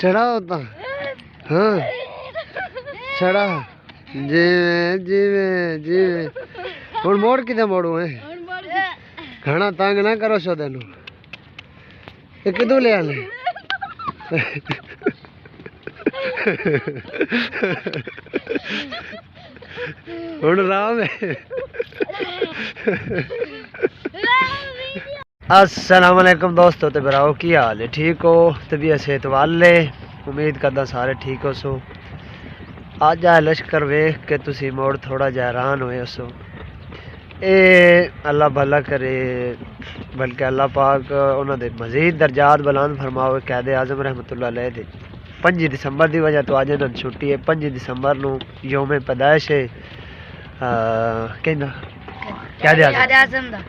चढ़ा होता हाँ चढ़ा जिवें जिवें जिवें हुण मोड़ किते मोड़ू है घना तंग ना करो सो तेनू ये किदों ले आने हुण राम है। अस्सलाम वालेकुम दोस्तों ते भराओ की हाल है ठीक हो तबीयत सेहत वाले उम्मीद करदा सारे ठीक हो सो अज आ लश्कर वेख के तुसी मोड़ थोड़ा जा हैरान होए सो ए अल्लाह भला करे बल्कि अल्लाह पाक उन्होंने मजीद दर्जात बुलंद फरमावे कैद आज़म रहमतुल्लाह अलैह दे 5 दिसंबर की वजह तो अज इन्होंने छुट्टी है 5 दिसंबर नूं यौम पैदाइश है कैद आज़म दा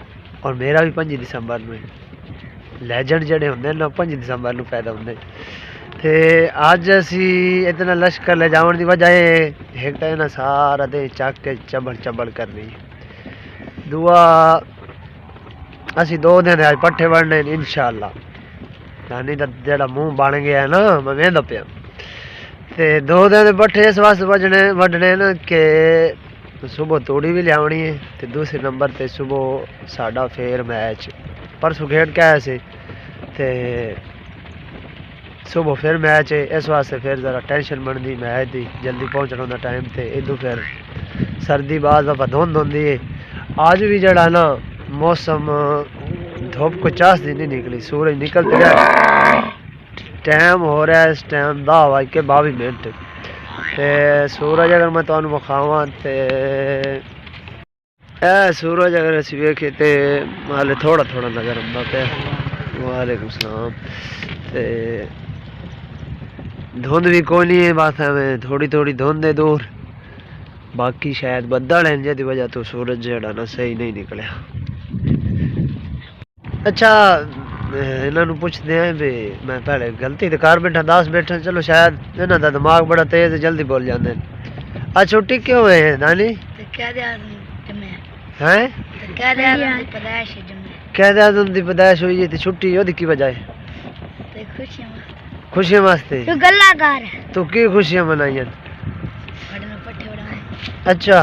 और मेरा भी 5 दिसंबर में लैजेंड जड़े होंगे ना 5 दिसंबर में पैदा होंगे ते अज असी इतना लश्कर ले जाने की वजह एक तो इन्हें सारा दिन चक के चबड़ चबड़ करनी दुआ असी 2 दिन अज पट्ठे बढ़ने इंशाअल्लाह नानी का जड़ा मुँह बन गया है ना मैं वेंदा पिया ते 2 दिन पट्ठे इस वास्ते वड्डने न के सुबह तोड़ी भी लियावनी है तो दूसरे नंबर ते सुबह साडा फिर मैच परसों खेड के आए थे सुबह फिर मैच है इस वास्ते फिर ज़रा टेंशन बनती मैच की जल्दी पहुँचने का टाइम ते इदू फिर सर्दी बाद दफा धुंध होंगी है अज भी जड़ा ना मौसम धुप को चास दी नहीं निकली सूरज निकलते रहा टाइम हो रहा है इस टाइम 10:22 ते सूरज अगर मैं तुहानू विखावां ते सूरज अगर असीं वेखिए ते हाले थोड़ा थोड़ा नजर आंदा पिया वालेकुम सलाम ते धुंध भी कोई नहीं है बस एवें थोड़ी थोड़ी धुंध है दूर बाकी शायद बदल हैं जिहदी वजह तो सूरज जेड़ा ना सही नहीं निकलिया। अच्छा इन्होंने पूछते हैं भी मैं पहले गलती तो कर बैठा 10 बैठा चलो शायद इन्हों का दिमाग बड़ा तेज जल्दी बोल जाते हैं। आज छुट्टी क्यों है नानी हैं कैद आज़म की पैदाइश हुई है छुट्टी ओदी की वजह है खुशियां वास्ते तो की खुशियां मनाई अच्छा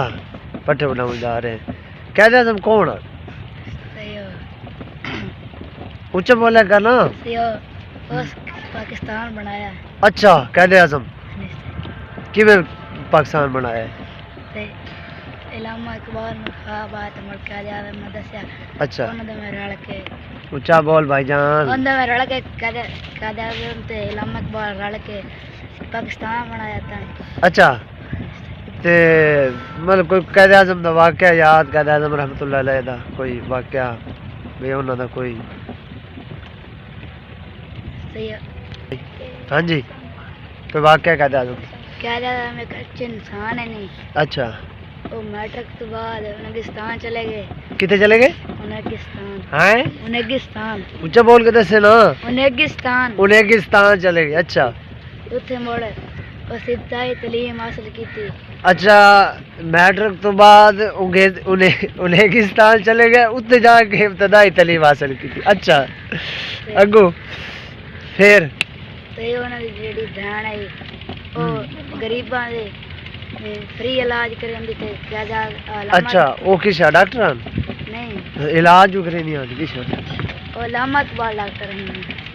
पट्ठे बनाने जा रहे हैं कैद आज़म कौन है ऊंचा बोला का ना पाकिस्तान बनाया अच्छा कैद आज़म किवें पाकिस्तान बनाया ते इलामा इकबाल ने ख्वाबात मर कैद आज़म ने दसया अच्छा उन्होंने में रल के ऊंचा बोल भाईजान उन्होंने में रल के कैद आज़म ते इलामा इकबाल रल के पाकिस्तान बनाया था अच्छा ते मतलब कोई कैद आज़म दा वाकया याद कैद आज़म रहमतुल्लाह अलैह दा कोई वाकया भी उन्हां दा कोई हाँ जी कोई वाकया कैद आज़म कैद आज़म एक अच्छे इंसान है नहीं अच्छा वो मैट्रिक तो बाद उज़बेकिस्तान चले गए कितने चले गए उज़बेकिस्तान ऊंचा बोल के दसे ना उज़बेकिस्तान चले गए अच्छा उत्थे मुड़ इब्तिदाई तालीम हासिल की थी अच्छा मैट्रिक तो बाद उज़बेकिस्तान चले गए उत्ते जाके इब्तिदाई तालीम हासिल की थी अच्छा अगू फिर ते उन्हां दी जेड़ी बहन है वो गरीबां दे फ्री इलाज करंदी ते ज्यादा अच्छा वो किस डॉक्टर नहीं इलाज जो करे नहीं आंदी किस वो लामा इकबाल डॉक्टर है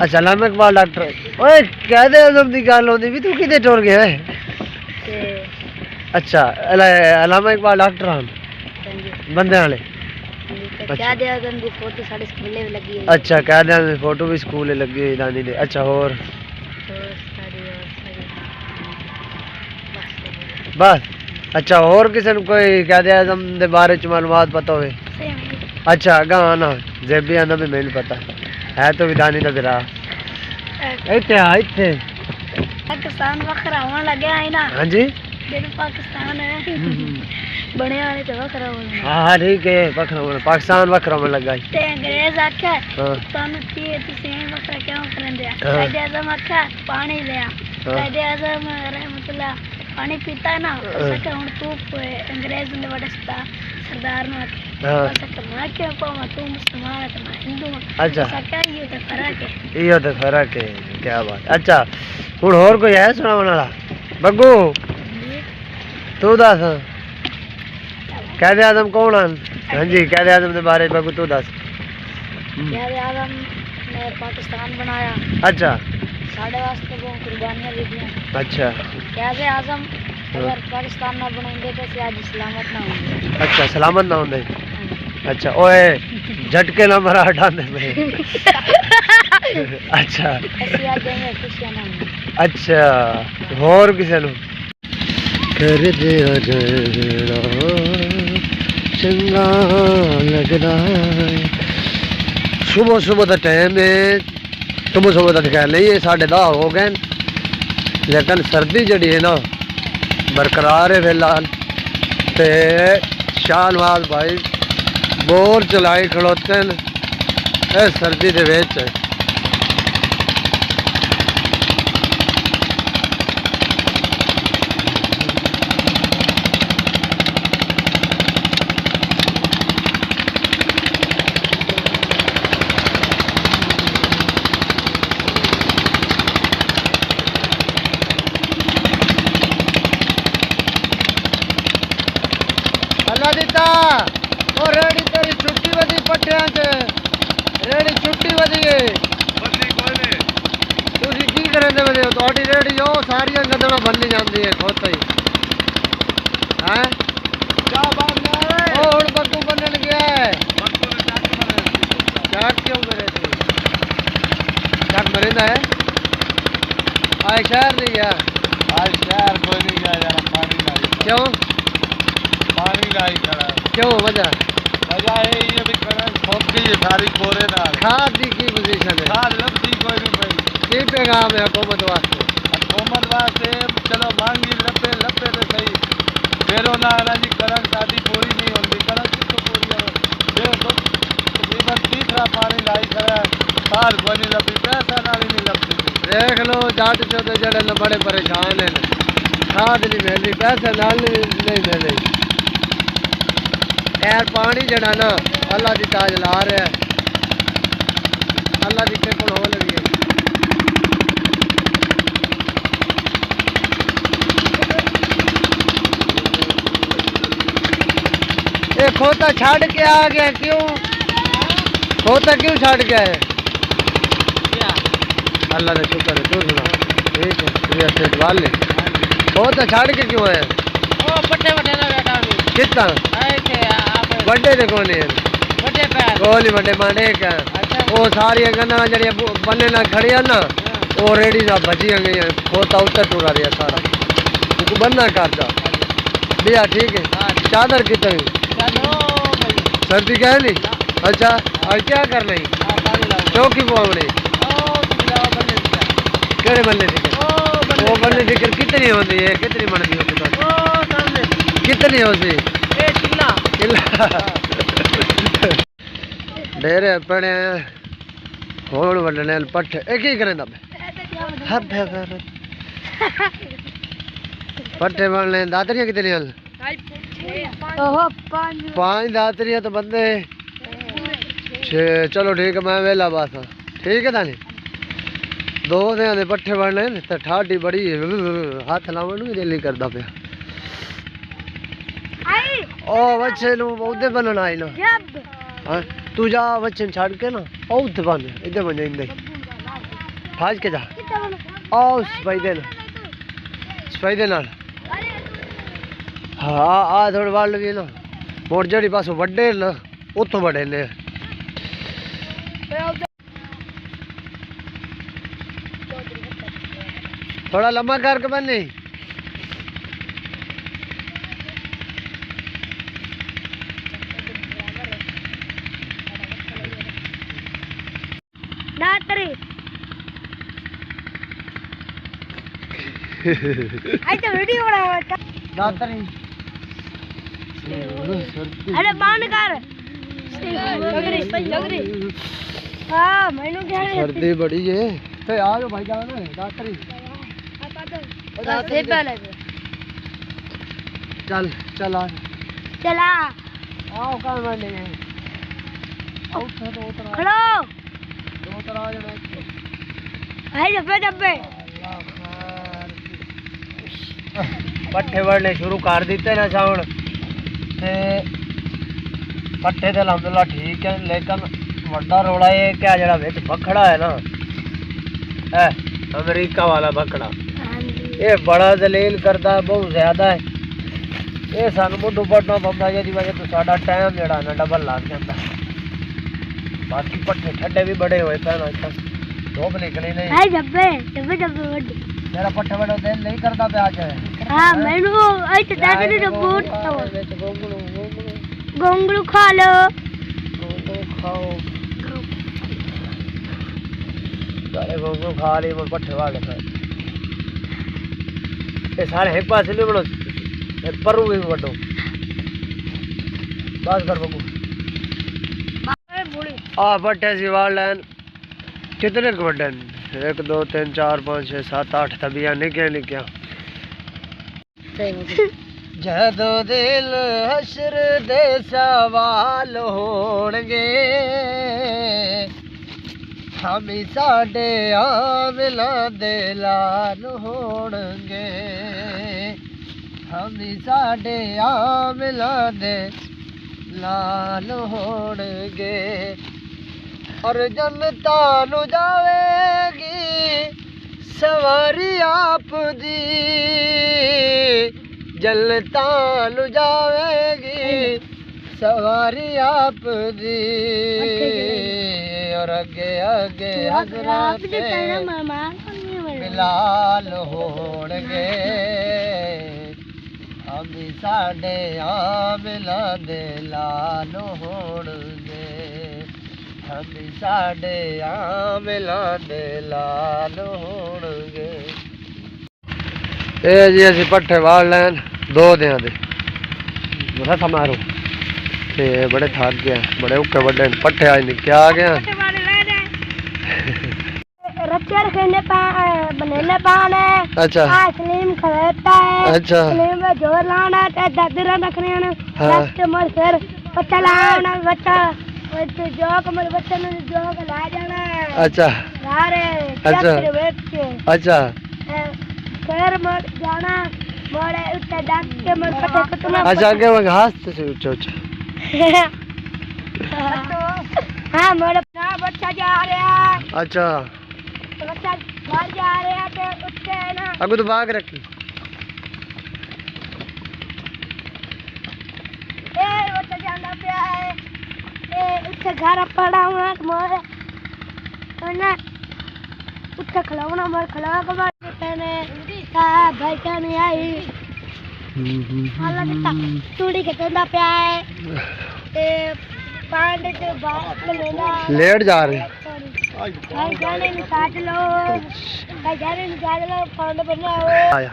अच्छा लामा इकबाल डॉक्टर ओए कैद आज़म दी गल होंदी भी तू किते टुर गया है ते अच्छा लामा इकबाल डॉक्टर हैं बंदे वाले कैद आज़म दी फोटो साडे स्कूले लगी है अच्छा कैद आज़म दी फोटो भी स्कूले लगी हुई नानी दे अच्छा और बस अच्छा और किसी कोई कैद आज़म दे बारे च मालूमात पता होवे अच्छा अगा ना जेबी आंदा भी मैनू पता है तो भी दानी दा बिरा इत्थे पाकिस्तान वखरा होने लगे है ना हां जी पाकिस्तान है बने वाले तो वखरा होने हां ठीक है वखरा पाकिस्तान वखरा होने लगा ते अंग्रेज आखे तानु की तुसी वखरा क्यों करंदे कैद आज़म आखे पानी ले कैद आज़म रहमतुल्लाह पानी पीता है ना सके हुन तू अंग्रेज ने वडस्ता सरदार ने सके मैं क्यों पावा तू मुसलमान है मैं हिंदू हूं अच्छा सके ये तो फर्क है क्या बात। अच्छा हुण होर कोई है सुनावन वाला? बग्गू तू दस कायदे आज़म कौन हन? हाँ जी कायदे आज़म के बारे बग्गू तू दस। कायदे आज़म ने पाकिस्तान बनाया। अच्छा साढ़े वास्ते वो कुर्बानियां दी। अच्छा कायदे आज़म अगर पाकिस्तान ना बनाएंगे तो आज सलामत ना होंगे। अच्छा सलामत ना होंगे। अच्छा ओए झटके ना मरा हटाने में। अच्छा ऐसी आज देंगे खुशियां ना होंगे। अच्छा और किसी नु कर दे अजड़ा चंगा लगदा है। सुबह सुबह का टाइम है। सुबह का ख्याल नहीं है 10:30 हो गए लेकिन सर्दी जड़ी है ना बरकरार है फिलहाल। ते शाहनवाज भाई बोर चलाई खड़ोते हैं इस सर्दी दे विच। अल्लाह दिता ओ रेड़ी तेरी छुट्टी वधी पट्टियां च रेड़ी छुट्टी वधी है तुसी की करदे वधे हो? तुहाडी रेड़ी ओ सारियां गदड़ा बन्नी जांदी है खोते ही हैं क्या बात है। ओ हुण बग्गू बनन गया है चाट क्यों करे थे? चाट मरेंदा है आज शहर नहीं गया। आज शहर कोई नहीं गया यार पानी लाई क्यों? पानी लाई खड़ा क्यों वजह? वजह ये भी करण सौंपी है सारी कोरे नाल। खाद दी की पोजीशन है? खाद लभदी कोई नहीं भाई। की पैगाम है हुकूमत वास्ते? हुकूमत वास्ते चलो मांगी लपे लपे तो सही फेरो ना जी करण साडी पूरी नहीं होंदी। करण कितों पूरी हो जे तो तकरीबन तीसरा पानी लाई खड़ा साल कोई नहीं लभी पैसा नाल ही नहीं लभदी। देख लो जट चौधरी जड़े बड़े परेशान हैं खाद नहीं मिलती पैसे नाल नहीं मिलती। यार पानी जड़ा ना अल्लाह की ताज ला रहा है अल्लाह की के कोल हो लगी है। ये खोता छड़ के आ गया क्यों? खोता क्यों छड़ गया है? अल्लाह का शुक्र है। तू सुना ठीक है सेठ वाले खोता छड़ के क्यों है? ओ पट्टे वटे ना बेटा कितना बड़े ने कौन है बड़े पैर कोली बड़े माने का। वो सारी गन्ना जड़ी बन्ने ना खड़ी ना वो रेडी ना बची गई खोता उत्तर टूरा रहा सारा तू बन्ना कर जा भैया ठीक है। चादर कितने सर्दी क्या है नहीं? अच्छा आज क्या कर रही चौकी पवाने केड़े बल्ले फिक्र वो बल्ले फिक्र कितनी होती है? कितनी बनती होती कितनी होती? डेरे पड़े होड़ वड्डने पट्ठे एक ही करें पट्ठे बनने दातरियां कितनी हल? 5 दातरियां तो बंदे 6। चलो ठीक है मैं वेला बस ठीक है तानी 2 दिन दे पट्ठे बनने तो ठाडी बड़ी हाथ लावन भी दिल नहीं करता पे। ओ बच्चे नु उधर बनन आई ना हां तू जा बच्चे छाड़ के ना ओ उधर बन इधर बन जाइंदे फाज के जा ओ सफाई दे नाल हां आ थोड़े वाल भी ना मोड़ जड़ी पास वड्डे ना उतो बड़े ने थोड़ा लम्बा करके बन्नी दातरी आई तो वीडियो बना दातरी अरे बांध कर लग रही हां मैनू क्या सर्दी बड़ी है तो आ जाओ भाई जाओ ना दातरी से पहले चल चल आ चला आओ कहां मारने हैं आओ तो उतर खड़ो दो उतर आ जाना है डब्बे डब्बे पट्ठे वड़ने शुरू कर दिते ना साउन ते पट्ठे तो अलहमदुल्ला ठीक है, लेकिन बड़ा रोला ये क्या जरा विच बखड़ा है ना, अमेरिका वाला बखड़ा, ये बड़ा दलील करता बहुत ज्यादा है। ये सानू मुंडू पड़ना पौंदा, जिहदी वजह तो साडा टाइम जिहड़ा ना डबल लग जाता। बाकी पट्ठे ठंडे भी बड़े हुए पे ना, धूप निकली नहीं है डब्बे डब्बे डब्बे वड्डे मेरा पट्ठे बड़ा दिल नहीं करता पे आज। हां मैनू आई तो दादी ने बूट गोंगलू खा लो, गोंगलू खाओ, सारे गोंगलू खा ली, मैं पट्ठे वाले खाए। ये सारे एक पास नहीं बनो, परू भी बड़ो बस कर बगू आ पट्ठे सी वाल लैन कितने क बड़े 1 2 3 4 5 6 7 8 तबिया निक्किया निक्किया। जदो दिल हशर दे सवाल होणगे, हम साडे आमला दे लाल होणगे, हम साडे आमला दे लाल होणगे। और जनता नु जावेगी सवारी आप दी, जनता नु जावेगी सवारी आप दी। और अगे अगे हजरत बिलाल होणगे, हम साडे आमला दे लाल होणगे, हम साडे आमला दे लाल होणगे। ए जी असी पट्ठे वाल लैन 2 दियां दे मथा मारो ते बड़े थक गया, बड़े उके बड़े पट्ठे आज निके आ गया। रच्चे रखेने बनेने पाने। अच्छा सलीम खड़ता है। अच्छा सलीम में जोर लाना ते दादरा रखने ने कस्टमर फिर बच्चा लाना बच्चा तो जोक मर बच्चे ने जोक ला जाना। अच्छा सारे अच्छा अच्छा फिर मर जाना मोड़े उठे डाक के मर पटे कटना। अच्छा आगे वो घास से ऊंचा ऊंचा। हाँ मोड़े ना बच्चा जा रहा। अच्छा बच्चा बाहर जा रहा तो उठे ना अगू तो भाग रखी। ए बच्चा जाना पे है। ए उठे घर पड़ा हुआ मोड़े ना उठे खिलौना मर खिला के बाद पहने भाई क्या नहीं आई हालां बेटा चूड़ी के तंदा पे आए ए पांडे के बात लेना लेट जा रहे भाई जाने में काट लो भाई जाने में काट लो पांडे बनाओ यार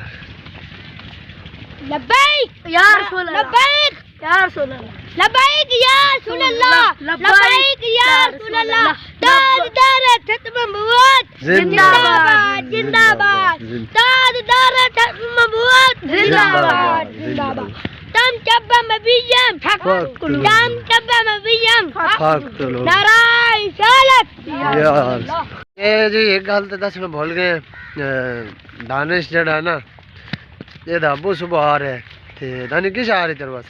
लब्बैक या रसूल अल्लाह लब्बैक या रसूल अल्लाह लब्बैक या रसूल अल्लाह लब्बैक या रसूल अल्लाह ताजदार खत्म मबूत जिंदाबाद जिंदाबाद ताजदार खत्म मबूत जिंदाबाद जिंदाबाद तम चब्बा मबियम तम चब्बा मबियम नाराय सालत यार ये जी एक गल तो दस में भूल गए दानिश जड़ा है ना ये अबू सुबह आ रहे थे दानी किस आ रही तेरे पास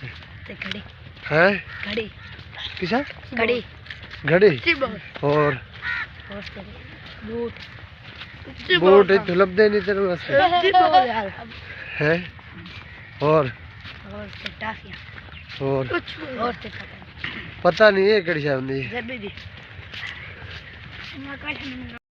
घड़ी हैं घड़ी किसा घड़ी घड़ी और बूट बूट तो लबदे नहीं तेरे पास हैं और टाफिया और ते पता नहीं है केड़ी शायद नहीं जरूरी